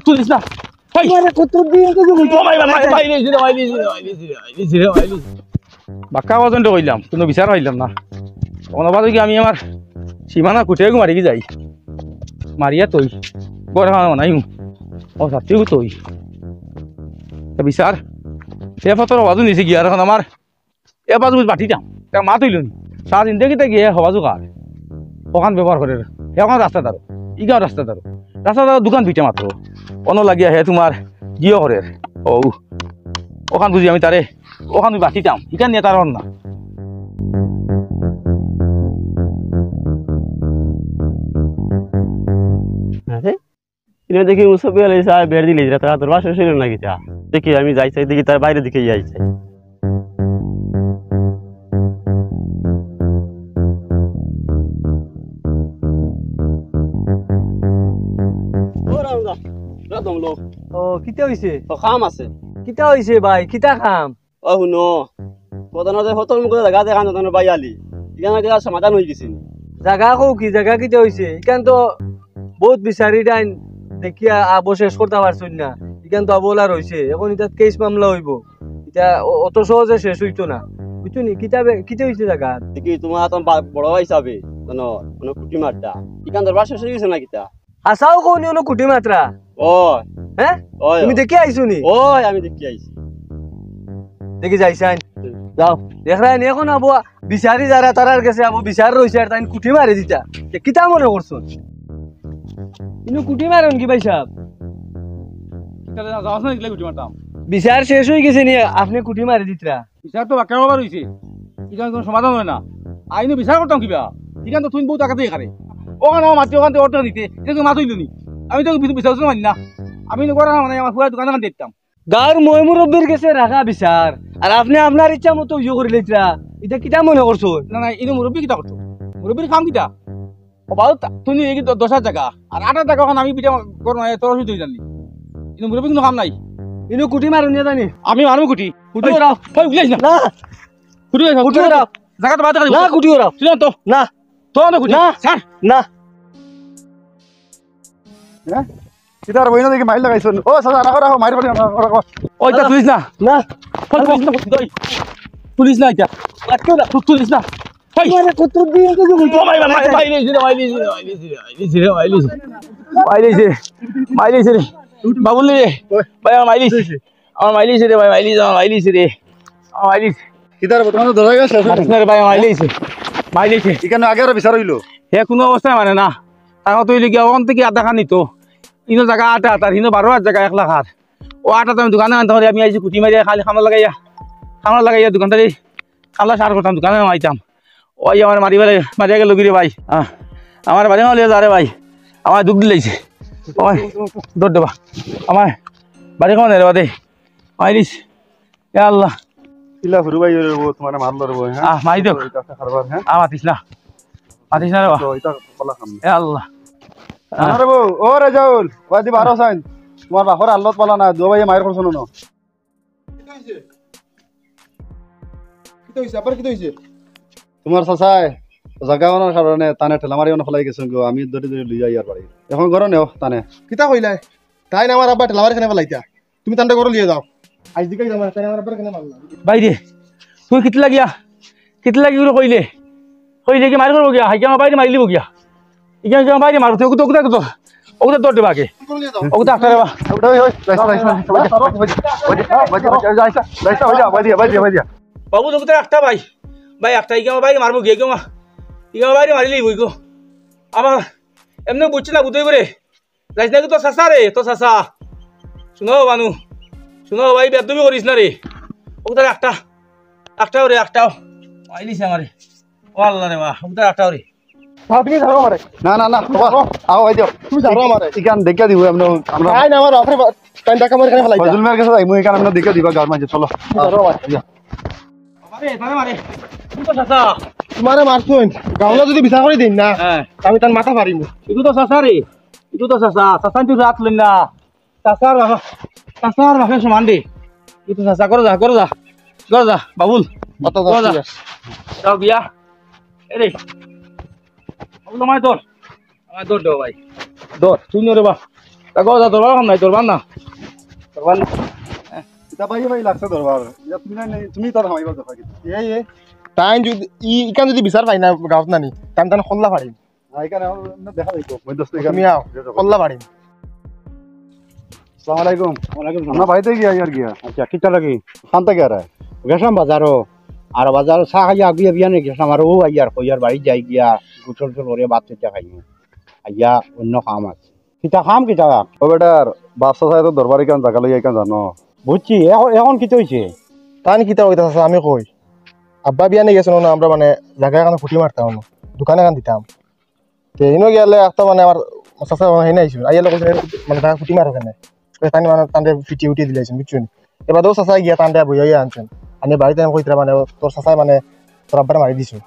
তুলিস না ভাই আরে কত দিন তো বাক্কা পর্যন্ত কইলাম কোনো বিচার হইলাম না অনবা কি আমি আমার সীমানা কুটে মারি যাই মারিয়া তুই গড় নাই ও সাথেও তুই বিচার এ ফটোর আওয়াজও নিছে কি আর এখন আমার এ বাজু বাটি যাম মা তুইল সারা জিন্দগিতে গিয়ে হবাজু কার ওখান ব্যবহার করে এখন রাস্তা দাঁড়ো ইগাও রাস্তা দাঁড়ো দোকান পিঠে মাত্র অন লাগিয়া হে তোমার জিও করে ও ওখান বুঝি আমি তারে ওখান বাটি যাম ইখান নিয়ে তার না দেখি উৎসব বের দিলি তারা তোর বাসা ছিল নাকি তা দেখি আমি যাই চাই দেখি তার বাইরে দিকে যাই চাই খাম আছে কিতা হইছে ভাই কিতা খাম ও শুনো প্রধানতে হতর মুখে জায়গা দেখা নতুন বাইয়ালি এখানে সমাধান হয়ে গেছে জাগা কো কি জাগা কিতা হইছে এখান তো বহুত বিচারি ডাইন দেখিয়া শেষ করতে পারছুন না এখান তো অবলা রয়েছে এখন এটা কেস মামলা হইব এটা অত সহজে শেষ হইতো না বুঝছো নি কিতাবে কিতা হইছে জাগা দেখি তোমার তো বড় হিসাবে জানো কোনো কুটি মারটা এখান দরবার শেষ হয়ে গেছে না কিতা আসাও কোনি হলো কুটি মাত্রা ও হ্যাঁ তুমি দেখি আইছো নি ও আমি দেখি আইছি দেখি যাইছান যাও দেখরাই নি এখন আবু বিচারি যারা তারার কাছে আবু বিচার রইছে আর তাই কুটি মারি দিতা কিতা মনে করছো ইনু কুটি মারন কি ভাই সাহেব বিচার শেষ হয়ে গেছে নি আপনি কুটি মারি দিতরা বিচার তো বাক্কা বাবা রইছে ইখান কোনো সমাধান হয় না আইনো বিচার করতাম কিবা ইখান তো তুই বহুত টাকা দিয়ে খারে ওখানে আমার মাটি ওখান অর্ডার দিতে এটা তো মাতুইল নি আমি তো বিচার মানি না আমি করা মানে আমার পুরা দোকান দেখতাম গাঁর মই মুরব্বীর কাছে রাখা বিচার আর আপনি আপনার ইচ্ছা মতো ইয়ে করে লিতরা এটা কিটা মনে করছো না না ইনো মুরব্বী কিটা করতো মুরব্বীর কাম কিটা বাবু তুই এই 10,000 টাকা আর 8,000 টাকা ওখানে আমি পিঠা করো না তোর তুই জানি ইনো মুরব্বী কোনো কাম নাই ইনো কুটি মারুন জানি আমি মারবো কুটি কুটি ওরাও ওই উলাইস না না কুটি ওরাও জায়গা তো বাদ না কুটি ওরাও তুই তো না তো না কুটি না স্যার না হ্যাঁ কিতার বইনা দেখি মাইল লাগাইছ ও সাদা রাখো রাখো মাইর পারি ওইটা তুলিস না না তুলিস না এটা আজকে না তুলিস না ভাই আরে কত দিন তো মাইলিছে রে বাবুল রে ভাই আমার মাইলিছে রে ভাই মাইলিছে রে আমার মাইলিছে কিতার বর্তমানে ধরা গেছে রে ভাই মাইলিছে এখানে আগে আর বিচার হইলো হে কোনো অবস্থায় মানে না তাকে তৈরি কি ওখান থেকে আধা খান নিত ইনো জায়গা 8,000 আর ইনো 12,000 জায়গা 1 লাখ আর ও 8,000 আমি দোকানে আনতে পারি আমি আইছি কুটি মারি খালি খামলা লাগাইয়া দোকানদারি খামলা সার করতাম দোকানে আইতাম ওই আমার মারিয়া গেল গিরে ভাই আমার বাড়ি মালিয়া যা রে ভাই আমার দুঃখ দিলাইছে ওই দৌড় দেবা আমার বাড়ি খাওয়া রে বাদে মাইলিস এ আল্লাহ কিলা ফুরু ভাই রবো তোমার মারলো রবো হ্যাঁ মারি দেব খারবার হ্যাঁ মাতিস না রে তো এটা কলা খাম এ আল্লাহ আরে বউ ও রাজাউল ওয়াদি 12 সাইন তোমার বাপর আল্লাহ পালা না দো ভাই মায়ের করছ না কি হইছে আবার কি হইছে তোমার চাচাই জায়গাওয়ানোর কারণে তানে ঠেলা মারি অনেক ফেলাই গেছেন গো আমি ধরে লই যাই আর বাড়ি এখন ঘর নেও তানে কিতা কইলাই তাই না আমার আব্বা ঠেলা মারি কেন ফেলাইতা তুমি তান্ডা করে লিয়ে যাও আজ দিকে যাও তাই আমার আব্বা কেন মারলা বাইরে তুই কিত লাগি কইলে কি মারি করব গিয়া হাইকে আমার বাইরে মারি লিব গিয়া ইকে বাইরে মারু তুই তো ওটা দৌড় দেবা আগে ওটা ডাক্তার দেবা ওটা ওই যাইসা বাবু তোকে তো একটা ভাই একটা ইকে আমার বাইরে মারবো গিয়ে ইকে আমার বাইরে মারি লিব গো আমার এমনি বুঝছি না বুঝতে করে যাইস না তো চাচা রে তো চাচা শুনো বানু শুনো ভাই বেদবি করিস না রে ওকে তার একটাও রে একটাও আইলিছে আমারে ও আল্লাহ রে বাহ ওকে তার একটাও রে আপনি ধরো মারে না আও ভাই দিও তুমি ধরো মারে ইকান দেখা দিব আমরা তাই না আমার আপনি টাইম টাকা মারি কেন ফেলাইতা ফজল মের কাছে যাই মুই ইকান আমরা দেখা দিবা গার মাঝে চলো ধরো মারে মারে তুই তো চাচা তোমারে মারছুন গাওলা যদি বিচার করে দিন না হ্যাঁ আমি তার মাথা পারিম itu তো চাচা রে itu তো চাচা তুই রাত লইন না চাচার বাপে সমান দে itu চাচা করে যা বাবুল অত যাও বিয়া এরে বাবুল আমায় দৌড় দেও ভাই দৌড় তুই রে বা তাকে তোরবার কাম নাই তোরবার না এটা ভাই ভাই লাগছে দরবার এটা তুমি নাই তুমি তার হামাইবা দেখা কি এ তাই যদি ইকান যদি বিচার পাই না গাঁৱত নানি তান তান খোল্লা পারিম এখানে দেখা যাইতো মধ্যস্থ তুমি আও খোল্লা পারিম। আসসালামু আলাইকুম ওয়ালাইকুম আমরা বাড়িতে গিয়া ইয়ার গিয়া আচ্ছা কিতা লাগি শান্তা গিয়া রে গেছাম বাজারও আর বাজার চাহ খাইয়া আগুয়া বিয়ানে গেছাম আর ও আইয়ার কইয়ার বাড়ি যাই গিয়া গুছল টল করে ভাত চিন্তা খাই আইয়া অন্য কাম আছে কিতা খাম কিতা ও বেটার বাচ্চা চাই তো দরবারি কান জাগা লইয়া কান জানো বুঝছি এখন কিতা হয়েছে তান কিতা হইতাছে আমি কই আব্বা বিয়ানে গেছিল না আমরা মানে জায়গা এখানে ফুটি মারতাম দোকানে এখান দিতাম তে ইনো গেলে একটা মানে আমার চাচা হেনে আইছিল আইয়ালে কইছে মানে জায়গা ফুটি মারো কেন তানি মানে তান্ডে ফিটি উঠি দিলাইছেন বুঝছেন এবার দো চাচা গিয়া তান্ডে বইয়া আনছেন আনি বাড়িতে আমি কইতরা মানে তোর চাচাই মানে তোর আব্বারে মারি দিছো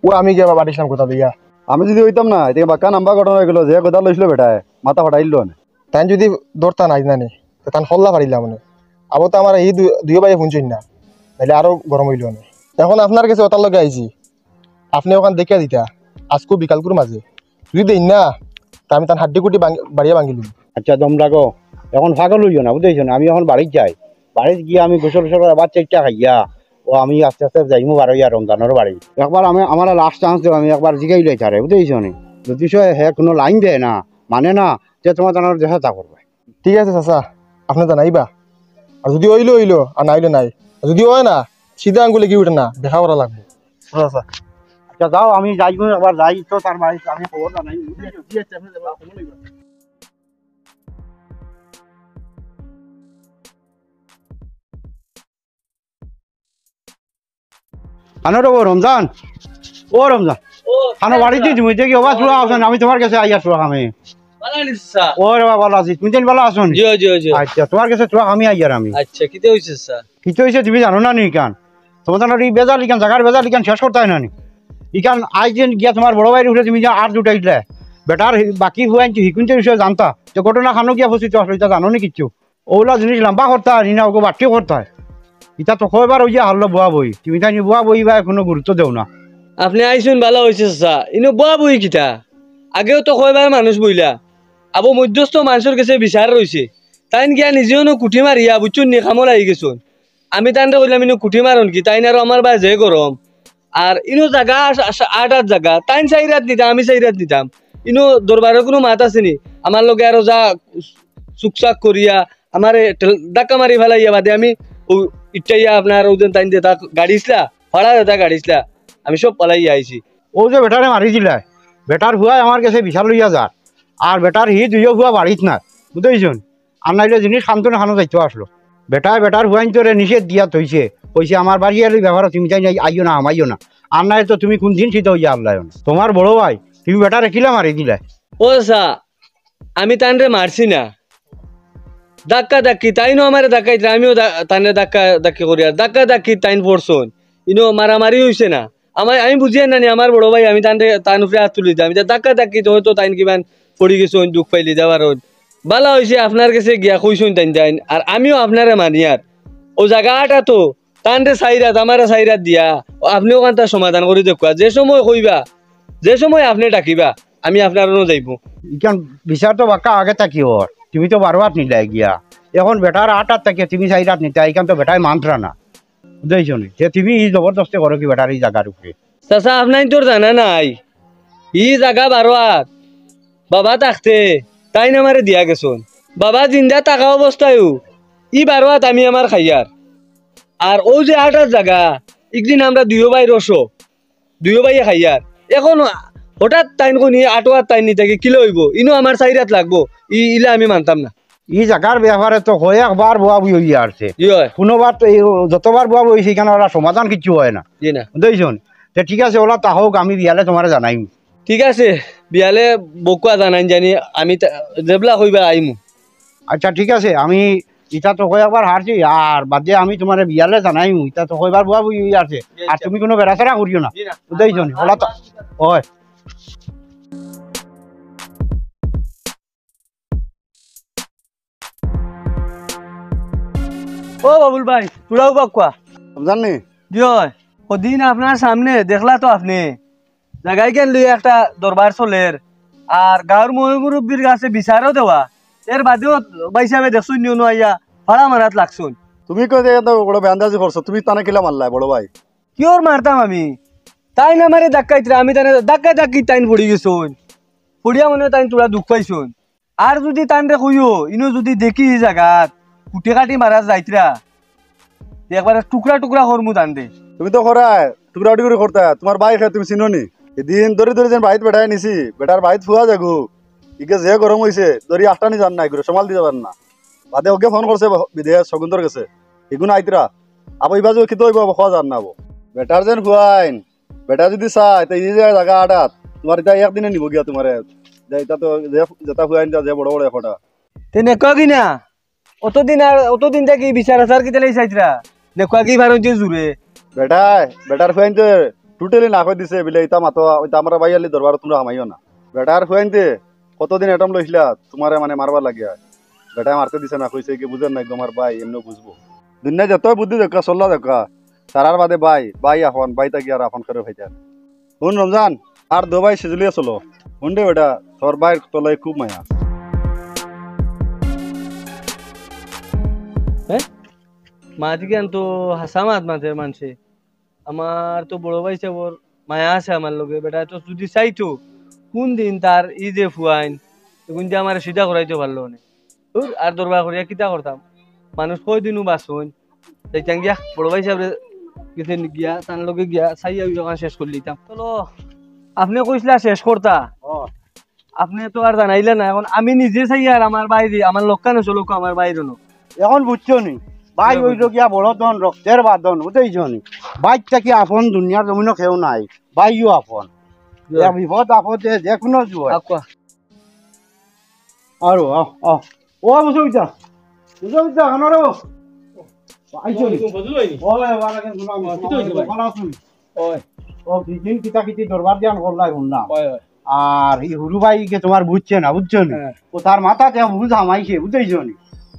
ও আমি গিয়া বাড়িছিলাম কথা দিয়া আমি যদি হইতাম না এটা বাক্কা নাম্বার ঘটনা হয়ে গেল যে কথা লইছিল বেটায় মাথা ফাটাইল না তাই যদি দৌড়তা নাই নানি তান হল্লা পারিলাম মানে আবো তো আমার এই দুই ভাই শুনছেন না তাহলে আরো গরম হইল না এখন আপনার কাছে ওটার লগে আইছি আপনি ওখান দেখিয়া দিতা আজকু বিকালকুর মাঝে যদি দেন না তা আমি তার হাড্ডি কুটি বাড়িয়া ভাঙিলুম আচ্ছা দম লাগো এখন পাগল হইও না বুঝেছো না আমি এখন বাড়িতে যাই বাড়িতে গিয়ে আমি গোসল গোসল আবার চেকটা খাইয়া ও আমি আস্তে আস্তে যাইমু বারো ইয়া রমজানের বাড়ি একবার আমি আমার লাস্ট চান্স দেবো আমি একবার জিগাই লাই তারে বুঝেছো নি যদি হে কোনো লাইন দেয় না মানে না যে তোমার জানার দেখা তা করবে ঠিক আছে চাচা আপনি জানাইবা আর যদি হইলো হইলো আর নাইলে নাই যদি হয় না সিধা আঙ্গুলে কি উঠে না দেখা করা লাগবে চাচা আচ্ছা যাও আমি যাইব একবার যাই তো তার বাড়িতে আমি খবর জানাই আনো রে ও রমজান খানো বাড়িতে তুমি কি অবাক শুরু আসেন আমি তোমার কাছে আইয়া শুরু আমি ও রে বাবা ভালো আছি তুমি ভালো আসুন আচ্ছা তোমার কাছে শুরু আমি আইয়ার আমি আচ্ছা কিতে হইছে স্যার কিছু হয়েছে তুমি জানো না নি ইকান তোমার জানো এই বেজাল ইকান জায়গার বেজাল ইকান শেষ করতে হয় না নি ইকান আজ দিন গিয়া তোমার বড় ভাইয়ের উঠে তুমি যা আর দুটাইলে বেটার বাকি হুয়াইন হিকুনতে বিষয়ে জানতা যে ঘটনা খানো গিয়া ফসিত আসলো এটা জানো নি কিচ্ছু ওগুলা জিনিস লম্বা করতে হয় না ওকে বাটকে করতে হয় এটা তো কয়বার ওই যে হারলো বুয়া বই তুমি তাই বুয়া বই বা কোনো গুরুত্ব দেও না আপনি আইসুন ভালো হয়েছে স্যার ইনো বয়া বই কিতা আগেও তো কয়বার মানুষ বইলা আবো মধ্যস্থ মানুষের কাছে বিচার রয়েছে তাই গিয়া নিজেও নো কুঠি মারিয়া বুঝছুন নি খামল আই গেছুন আমি তাইনটা বললাম ইনো কুঠি মারুন কি তাইন আর আমার বা যে গরম আর ইনো জায়গা 8 জায়গা তাইন 4 রাত নিতাম আমি 4 রাত নিতাম ইনো দরবারের কোনো মাত আছে নি আমার লগে আরো যা চুকচাক করিয়া আমার ডাক্কা মারি ফেলাইয়া বাদে আমি ইটাইয়া আপনার ওদের তাইন দিয়ে গাড়িছিলা ভাড়া দেতা গাড়িছিলা আমি সব পালাইয়া আইছি ও যে বেটারে মারি দিলে বেটার হুয়াই আমার কাছে বিশাল লইয়া যার আর বেটার হি দুইও হুয়া বাড়িত না বুঝতেইছুন আর নাইলে জিনিস খান্তনে খানো যাইতে আসলো বেটার হুয়াইন তোরে নিষেধ দিয়া তৈছে কইছে আমার বাড়ি এলে ব্যবহার তুমি চাই নাই আইও না আমাইও না আর নাই তো তুমি কোন দিন শীত হইয়া আল্লাহ তোমার বড় ভাই তুমি বেটারে কিলা মারি দিলে ও সা আমি তানরে মারছি না ধাক্কা ধাক্কি তাইনো আমার ধাক্কাইতে আমিও তানে ধাক্কি করি আর ধাক্কা ধাক্কি তাইন পড়ছন ইনো মারামারি হইছে না আমি বুঝিয়ে নানি আমার বড় ভাই আমি তান উপরে হাত তুলি আমি ধাক্কা ধাক্কি তো হয়তো তাইন কিমান পড়ি গেছুন দুঃখ পাইলি যাবার বালা হয়েছে আপনার কাছে গিয়া কইসুন তাইন আর আমিও আপনারে মানি আর ও জায়গাটা তো তানরে 4 রাত আমার 4 রাত দিয়া আপনিও ওখান তার সমাধান করে দেখুয়া যে সময় কইবা যে সময় আপনি ডাকিবা আমি আপনারও যাইব ইকান বিচার তো বাক্কা আগে থাকি ওর তুমি তো বারবার নিলে গিয়া এখন বেটার 8 থাকে তুমি 4 রাত নিতে ইকান তো বেটায় মানত্রা না বুঝাইছো নি যে তুমি জবরদস্তি করো কি বেটার এই জায়গার উপরে চাচা আপনার তোর জানা নাই ই জায়গা 12 হাত বাবা থাকতে তাই না আমারে দিয়া গেছুন বাবা জিন্দা থাকা অবস্থায়ও ই 12 হাত আমি আমার খাইয়ার আর ও যে 8 হাত জায়গা একদিন আমরা দুইও ভাই রসো দুইও ভাইয়ে খাইয়ার এখন হঠাৎ তাইন কোনি 8 হাত তাইন নিতে কিলো হইব ইনো আমার 4 হাত লাগবো ইলা আমি মানতাম না এই জায়গার ব্যাপারে তো কয়েকবার বুয়া বই হইয়া আসছে কোনোবার তো যতবার বুয়া বই সেখানে ওরা সমাধান কিছু হয় না জি না বুঝছেন তো ঠিক আছে ওলা তা হোক আমি বিয়ালে তোমার জানাইম ঠিক আছে বিয়ালে বকুয়া জানাইন জানি আমি দেবলা কইবা আইমু আচ্ছা ঠিক আছে আমি ইটা তো কয়েকবার হারছি আর বাদে আমি তোমার বিয়ালে জানাইম ইটা তো কয়েকবার বুয়া বই হইয়া আসছে আর তুমি কোনো বেড়াচেরা করিও না বুঝছেন ওলা তো হয় ও বাবুল ভাই তোরাও বাকুয়া জানি জয় ওদিন আপনার সামনে দেখলা তো আপনি জায়গায় কেন লই একটা দরবার চলের আর গাঁর মুরব্বীর কাছে বিচারও দেওয়া এর বাদেও বাইসাবে দেখছুন নিও আইয়া ভাড়া মারাত লাগছুন। তুমি কই যে এত বড় বেন্দাজি করছো, তুমি তানে কিলা মারলা বড় ভাই? কিওর মারতাম আমি? তাই না মারে ধাক্কাইতে আমি তানে ধাক্কি তাইন পড়ি গেছুন। পড়িয়া মনে তাইন তোরা দুঃখ পাইছুন। আর যদি তান রে কইও ইনো যদি দেখি এই জায়গাত কুটে কাটি মারা যাইতরা একবারে টুকরা টুকরা করমু তান দে। তুমি তো করায় টুকরা টুকরি করতা, তোমার ভাই খায় তুমি চিনো নি? এদিন ধরে ধরে যেন বাইত বেটাই নিছি, বেটার বাইত ফুয়া যাগু ইকে যে গরম হইছে ধরি আটটা নি জান নাই করে সমাল দিতে পারেন না। বাদে ওকে ফোন করছে বিদেশ সগুন্দর গেছে এগুন আইতরা আবার এই বাজু খিতো হইব খাওয়া জান নাবো বেটার যেন খুয়াইন। বেটা যদি চাই তো এই যে জায়গা আটাত তোমার এটা একদিনে নিব গিয়া তোমার এটা তো যেটা খুয়াইন যে বড় বড় এখটা তেনে কি না অতদিন থেকে বিচার আচার কি তেলাই চাইতরা নেকুয়া কি ভারত যে জুড়ে বেটার খুয়াইনতে টোটালি না কই দিছে বিলে ইতা মাতো ওইটা আমরা বাইয়ালি দরবার তোমরা হামাইও না। বেটার খুয়াইনতে কতদিন এটম লইছিলা তোমারে মানে মারবার লাগিয়া বেটা মারতে দিছে না, কইছে কি বুঝেন নাই তোমার ভাই এমনি বুঝবো। দুনিয়া যতই বুদ্ধি দেখা চল্লা দেখা তারার বাদে ভাই এখন বাইতা গিয়া আপন করে ভাইতা শুন রমজান আর দো ভাই সিজলিয়া চলো শুন দে বেটা তোর ভাইয়ের তলায় খুব মায়া। মাঝে তো হাসামাত মাঝে মানুষে আমার তো বড় ভাই সাবর মায়া আছে আমার লগে বেটা তো যদি চাইতো কোন দিন তার ই যে ফুয়াইন কোন যে আমার সিধা করাইতে পারলো না আর দরবার করিয়া কিতা করতাম মানুষ কই দিনও বাসুন যাইতাম গিয়া বড় ভাই সাহেব গেছে গিয়া তার লগে গিয়া চাইয়া যখন শেষ করে দিতাম। চলো আপনি কইসলা শেষ করতা আপনি তো আর জানাইলে না, এখন আমি নিজে চাই আর আমার বাইরে আমার লোকানো চলো আমার বাইরে নো এখন বুঝছো নি ভাই হইল গিয়া বড় দন রক্তের বাদন বুঝেছো নি বাইকটা কি আপন দুনিয়ার জমিনও কেউ নাই বাইও আপন বিপদ আপদে যে কোনো জুয় আৰু ও বুঝা খানারো দরবার দিয়ান করলাই শুনলাম আর এই হুরু ভাইকে তোমার বুঝছে না বুঝছো নি ও তার মাথাতে বুঝ হামাইছে বুঝেছো নি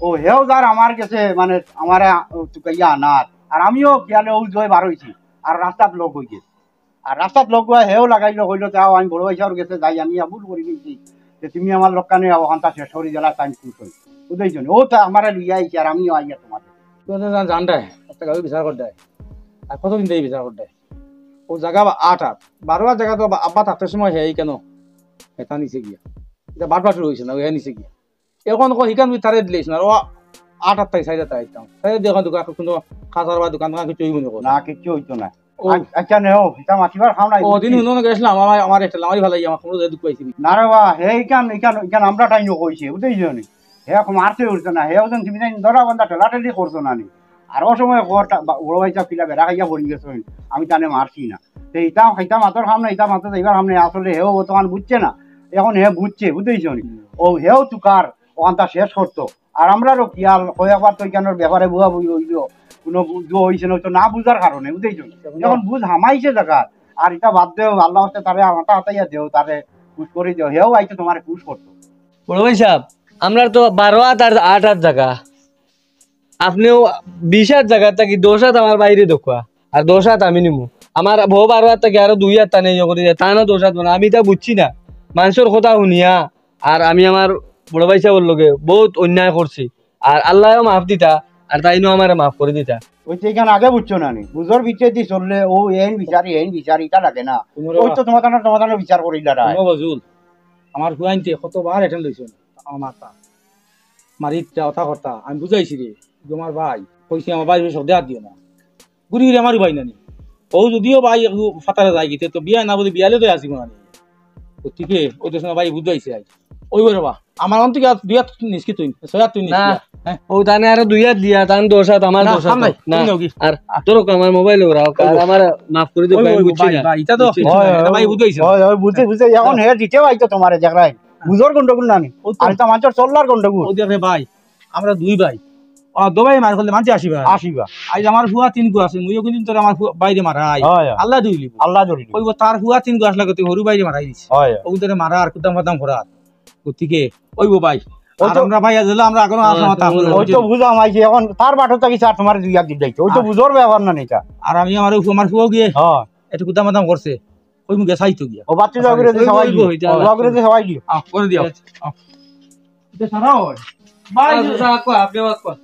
ও হেও যার আমার কাছে মানে আমার ইয়া আনার আর আমিও গিয়ালে ও জয় বার হয়েছি আর রাস্তাত লগ হয়ে গেছে আর রাস্তাত লগ হয়ে হেও লাগাইলো হইলো যাও আমি বড় ভাইসার গেছে যাই আমি ভুল করে দিয়েছি যে তুমি আমার লোকানে ওখানটা শেষ করে জেলা টাইম খুশ হই বুঝেছো নি ও তো আমার লইয়া আইছি আর আমিও আইয়া তোমাদের জান দেয় একটা গাড়ি বিচার করে দেয় আর কতদিন দেয় বিচার করে দেয় ও জায়গা 8 জায়গা তো আব্বা থাকতে সময় হে কেন এটা নিচে গিয়া এটা বারবার রয়েছে না হে নিচে গিয়া এখন শিকান তারে দিলেছ না ও 8 তাই 4 তাই তাই দেখো দোকান কোনো খাজার বা দোকান কিছু হইব না কিছু হইতো না আচ্ছা নেও এটা মাছিবার খাও নাই ও দিন হুনো গেছিলাম আমার একটা লামারি ভালাই আমার কোনো দুঃখ পাইছি না রে বা হে ইকান আমরা টাইনো কইছে বুঝেছো নি হে মারতে উঠছে না হে ওজন তুমি ধরা বন্ধা ঠেলাঠেলি করছো না নি আর ও সময় বড় ভাইটা পিলা বেড়া খাইয়া পড়ি গেছো আমি তানে মারছি না তো এটা মাতর খাম না এটা মাতর এইবার সামনে আসলে হেও তখন বুঝছে না এখন হে বুঝছে বুঝেছো নি ও হেও তুকার ওখানটা শেষ করতো আর আমরারও কিয়াল কয়েকবার তো এখানের ব্যাপারে বুয়া বুঝি হইল কোনো হয়েছে না না বুঝার কারণে বুঝেছো এখন বুঝ হামাইছে জায়গা আর এটা বাদ দেও আল্লাহ হচ্ছে তারে হাতা হাতাইয়া দেও তারে পুষ করে দেও হেও আইতো তোমার পুষ করতো বড় ভাই সাহেব আমরা তো 12 হাত আর 8 হাত জায়গা আপনিও 20 হাত জায়গা থাকি 10 হাত আমার বাইরে দেখুয়া আর 10 হাত আমি নিমু আমার বউ 12 হাত থাকি আরো 2 হাত টানে করে তা না 10 হাত আমি তা বুঝছি না মানুষের কথা শুনিয়া আর আমি আমার বড় ভাই সাহেবের লগে বহুত অন্যায় করছি আর আল্লাহও মাফ দিতা আর তাইনো আমারে মাফ করে দিতা ওই তো এখানে আগে বুঝছো না নি বুঝোর ভিতরে দি চললে ও এই বিচারি এটা লাগে না ওই তো তোমার বিচার করিলা রায় বজুল আমার হুয়াইনতে কতবার এটেন লইছ আমার মাথা মারিটা কথা কর্তা আমি বুঝাইছি রে তোমার ভাই কইছি আমার ভাই সব দেয়া দিও না গুড়ি গুড়ি আমারই ভাই নানি ও যদিও ভাই ফাতারে যায় গেছে তো বিয়া না বলে বিয়ালে তো আসিব না তো ঠিকই ওই তো ভাই বুঝাইছে আজ ওই বলে বা আমার অন্ত কি দুই হাত নিষ্কি তুই ছয় তুই না ও তানে আরো 2 হাত দিয়া তান 10 হাত আমার 10 হাত না আর তোর আমার মোবাইল ওরাও আমার মাফ করে দিও ভাই বুঝছি না ভাই এটা তো ভাই বুঝাইছে হয় বুঝে এখন হে দিতেও আইতো তোমারে জায়গায় বুঝোর গন্ডগোল নানি আর এটা মানুষের চললার গন্ডগোল ও দেখে ভাই আমরা 2 ভাই দো ভাই মার করলে মানছি আসিবা আজ আমার হুয়া 3 গু আছে মুইও কিন্তু তোর আমার বাইরে মারা আল্লাহ দিলি আল্লাহ জড়ি কইব তার হুয়া 3 গু আসলা কত হরু বাইরে মারাই দিছি ও তোরে মারা আর কুদাম ফাদাম ভরা গতিকে ওইব ভাই আমরা ভাই আজলা আমরা আগুন আসমাতা ওই তো বুঝা মাইছে এখন তার বাটো থাকি স্যার তোমার দুই এক দিন যাইতো ওই তো বুঝোর ব্যাপার না এটা আর আমি আমার হুয়া গিয়ে হ্যাঁ একটু কুদাম ফাদাম করছে ওই মুগে চাইতো গিয়া ও বাচ্চা জাগরে যে সবাই দিও জাগরে যে সবাই দিও করে দিও সারা হয় ভাই আপনি বাদ কর